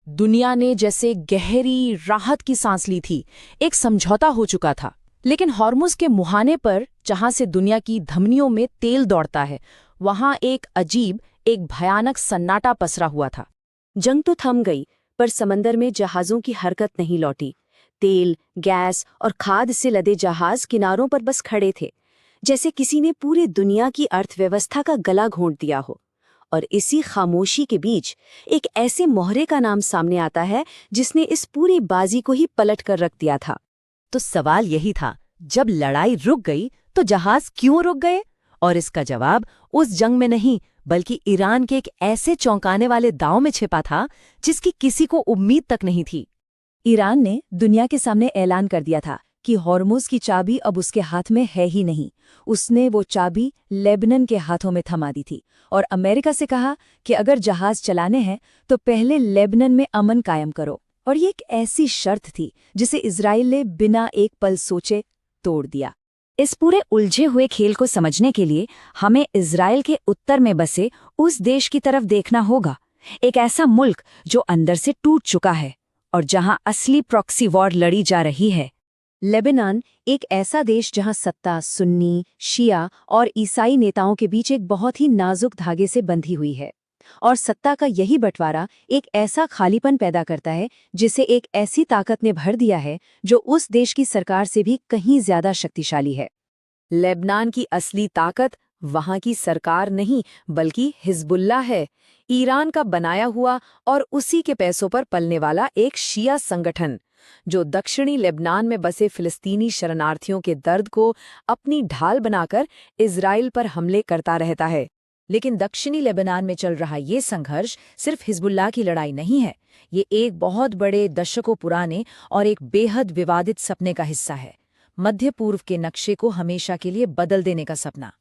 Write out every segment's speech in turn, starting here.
दुनिया ने जैसे गहरी राहत की सांस ली थी। एक समझौता हो चुका था। लेकिन हॉर्मुज़ के मुहाने पर, जहां से दुनिया की धमनियों में तेल दौड़ता है, वहां एक अजीब, एक भयानक सन्नाटा पसरा हुआ था। जंग तो थम गई, पर समंदर में जहाज़ों की हरकत नहीं लौटी। तेल, गैस और खाद से लदे जहाज किनारों पर बस खड़े थे, जैसे किसी ने पूरी दुनिया की अर्थव्यवस्था का गला घोंट दिया हो। और इसी खामोशी के बीच एक ऐसे मोहरे का नाम सामने आता है जिसने इस पूरी बाजी को ही पलट कर रख दिया था। तो सवाल यही था, जब लड़ाई रुक गई तो जहाज क्यों रुक गए? और इसका जवाब उस जंग में नहीं, बल्कि ईरान के एक ऐसे चौंकाने वाले दांव में छिपा था जिसकी किसी को उम्मीद तक नहीं थी। ईरान ने दुनिया के सामने ऐलान कर दिया था कि हॉर्मुज़ की चाबी अब उसके हाथ में है ही नहीं। उसने वो चाबी लेबनान के हाथों में थमा दी थी और अमेरिका से कहा कि अगर जहाज चलाने हैं तो पहले लेबनान में अमन कायम करो। और ये एक ऐसी शर्त थी जिसे इजराइल ने बिना एक पल सोचे तोड़ दिया। इस पूरे उलझे हुए खेल को समझने के लिए हमें इजराइल के उत्तर में बसे उस देश की तरफ देखना होगा, एक ऐसा मुल्क जो अंदर से टूट चुका है और जहां असली प्रॉक्सी वॉर लड़ी जा रही है। लेबनान एक ऐसा देश जहां सत्ता सुन्नी, शिया और ईसाई नेताओं के बीच एक बहुत ही नाजुक धागे से बंधी हुई है। और सत्ता का यही बंटवारा एक ऐसा खालीपन पैदा करता है जिसे एक ऐसी ताकत ने भर दिया है जो उस देश की सरकार से भी कहीं ज्यादा शक्तिशाली है। लेबनान की असली ताकत वहां की सरकार नहीं, बल्कि हिजबुल्लाह है, ईरान का बनाया हुआ और उसी के पैसों पर पलने वाला एक शिया संगठन, जो दक्षिणी लेबनान में बसे फिलिस्तीनी शरणार्थियों के दर्द को अपनी ढाल बनाकर इजराइल पर हमले करता रहता है। लेकिन दक्षिणी लेबनान में चल रहा ये संघर्ष सिर्फ हिजबुल्लाह की लड़ाई नहीं है, ये एक बहुत बड़े दशकों पुराने और एक बेहद विवादित सपने का हिस्सा है। मध्य पूर्व के नक्शे को हमेशा के लिए बदल देने का सपना।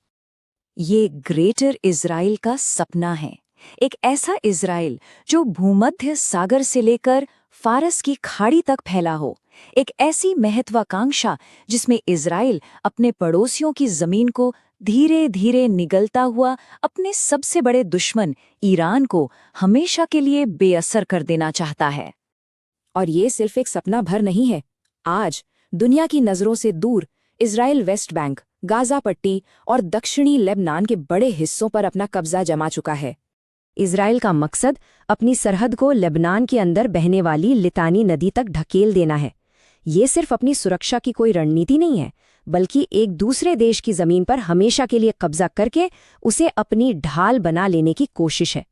ये ग्रेटर इजराइल का सपना है, एक ऐसा इजराइल जो भूमध्य सागर से लेकर फारस की खाड़ी तक फैला हो, एक ऐसी महत्वाकांक्षा जिसमें इजराइल अपने पड़ोसियों की जमीन को धीरे धीरे निगलता हुआ अपने सबसे बड़े दुश्मन ईरान को हमेशा के लिए बेअसर कर देना चाहता है। और ये सिर्फ एक सपना भर नहीं है। आज दुनिया की नजरों से दूर इजराइल वेस्ट बैंक, गाजा पट्टी और दक्षिणी लेबनान के बड़े हिस्सों पर अपना कब्जा जमा चुका है। इजराइल का मकसद अपनी सरहद को लेबनान के अंदर बहने वाली लितानी नदी तक ढकेल देना है। ये सिर्फ अपनी सुरक्षा की कोई रणनीति नहीं है, बल्कि एक दूसरे देश की जमीन पर हमेशा के लिए कब्जा करके उसे अपनी ढाल बना लेने की कोशिश है।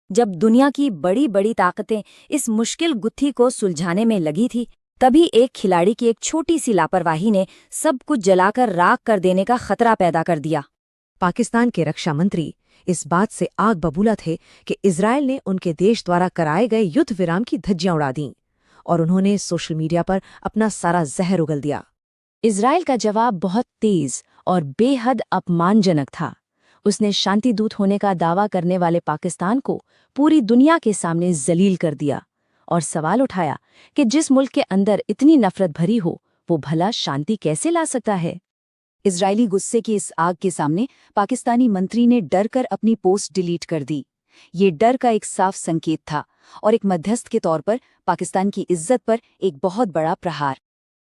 जब दुनिया की बड़ी बड़ी ताकतें इस मुश्किल गुत्थी को सुलझाने में लगी थी, तभी एक खिलाड़ी की एक छोटी सी लापरवाही ने सब कुछ जलाकर राख कर देने का खतरा पैदा कर दिया। पाकिस्तान के रक्षा मंत्री इस बात से आग बबूला थे कि इजराइल ने उनके देश द्वारा कराए गए युद्ध विराम की धज्जियां उड़ा दीं और उन्होंने सोशल मीडिया पर अपना सारा जहर उगल दिया। इजराइल का जवाब बहुत तेज और बेहद अपमानजनक था। उसने शांति दूत होने का दावा करने वाले पाकिस्तान को पूरी दुनिया के सामने जलील कर दिया और सवाल उठाया कि जिस मुल्क के अंदर इतनी नफरत भरी हो, वो भला शांति कैसे ला सकता है। इजरायली गुस्से की इस आग के सामने पाकिस्तानी मंत्री ने डर कर अपनी पोस्ट डिलीट कर दी। ये डर का एक साफ संकेत था और एक मध्यस्थ के तौर पर पाकिस्तान की इज्जत पर एक बहुत बड़ा प्रहार।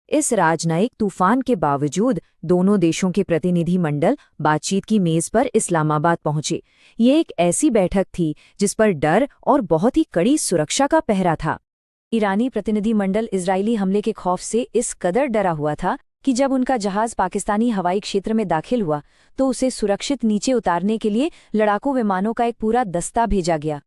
इस राजनयिक तूफान के बावजूद दोनों देशों के प्रतिनिधि मंडल बातचीत की मेज पर इस्लामाबाद पहुंचे। ये एक ऐसी बैठक थी जिस पर डर और बहुत ही कड़ी सुरक्षा का पहरा था। ईरानी प्रतिनिधि मंडल इजरायली हमले के खौफ से इस कदर डरा हुआ था कि जब उनका जहाज पाकिस्तानी हवाई क्षेत्र में दाखिल हुआ तो उसे सुरक्षित नीचे उतारने के लिए लड़ाकू विमानों का एक पूरा दस्ता भेजा गया।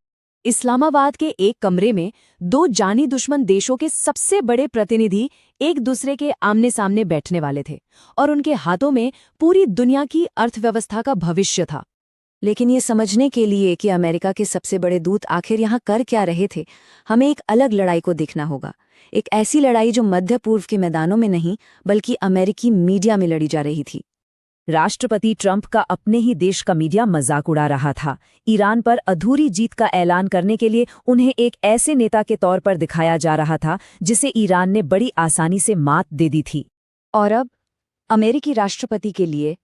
इस्लामाबाद के एक कमरे में दो जानी दुश्मन देशों के सबसे बड़े प्रतिनिधि एक दूसरे के आमने सामने बैठने वाले थे और उनके हाथों में पूरी दुनिया की अर्थव्यवस्था का भविष्य था। लेकिन ये समझने के लिए कि अमेरिका के सबसे बड़े दूत आखिर यहाँ कर क्या रहे थे, हमें एक अलग लड़ाई को देखना होगा। एक ऐसी लड़ाई जो मध्य पूर्व के मैदानों में नहीं, बल्कि अमेरिकी मीडिया में लड़ी जा रही थी। राष्ट्रपति ट्रंप का अपने ही देश का मीडिया मजाक उड़ा रहा था। ईरान पर अधूरी जीत का ऐलान करने के लिए उन्हें एक ऐसे नेता के तौर पर दिखाया जा रहा था जिसे ईरान ने बड़ी आसानी से मात दे दी थी। और अब अमेरिकी राष्ट्रपति के लिए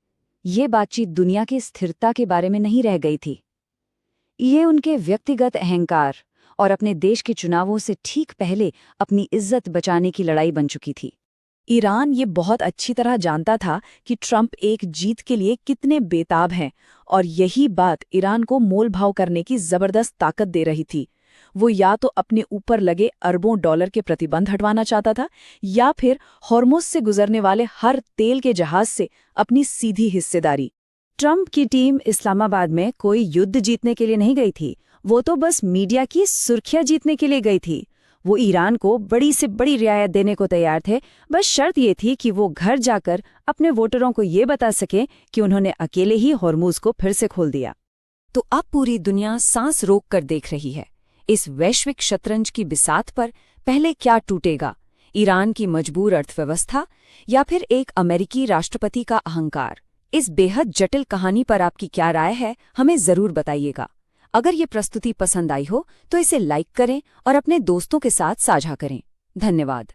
ये बातचीत दुनिया की स्थिरता के बारे में नहीं रह गई थी। ये उनके व्यक्तिगत अहंकार और अपने देश के चुनावों से ठीक पहले अपनी इज्जत बचाने की लड़ाई बन चुकी थी। ईरान ये बहुत अच्छी तरह जानता था कि ट्रंप एक जीत के लिए कितने बेताब हैं, और यही बात ईरान को मोलभाव करने की जबरदस्त ताकत दे रही थी। वो या तो अपने ऊपर लगे अरबों डॉलर के प्रतिबंध हटवाना चाहता था, या फिर हॉर्मुज से गुजरने वाले हर तेल के जहाज से अपनी सीधी हिस्सेदारी। ट्रंप की टीम इस्लामाबाद में कोई युद्ध जीतने के लिए नहीं गई थी, वो तो बस मीडिया की सुर्खियां जीतने के लिए गई थी। वो ईरान को बड़ी से बड़ी रियायत देने को तैयार थे, बस शर्त ये थी कि वो घर जाकर अपने वोटरों को ये बता सकें कि उन्होंने अकेले ही हॉर्मुज को फिर से खोल दिया। तो अब पूरी दुनिया सांस रोक कर देख रही है। इस वैश्विक शतरंज की बिसात पर पहले क्या टूटेगा, ईरान की मजबूर अर्थव्यवस्था या फिर एक अमेरिकी राष्ट्रपति का अहंकार? इस बेहद जटिल कहानी पर आपकी क्या राय है, हमें जरूर बताइएगा। अगर ये प्रस्तुति पसंद आई हो तो इसे लाइक करें और अपने दोस्तों के साथ साझा करें। धन्यवाद।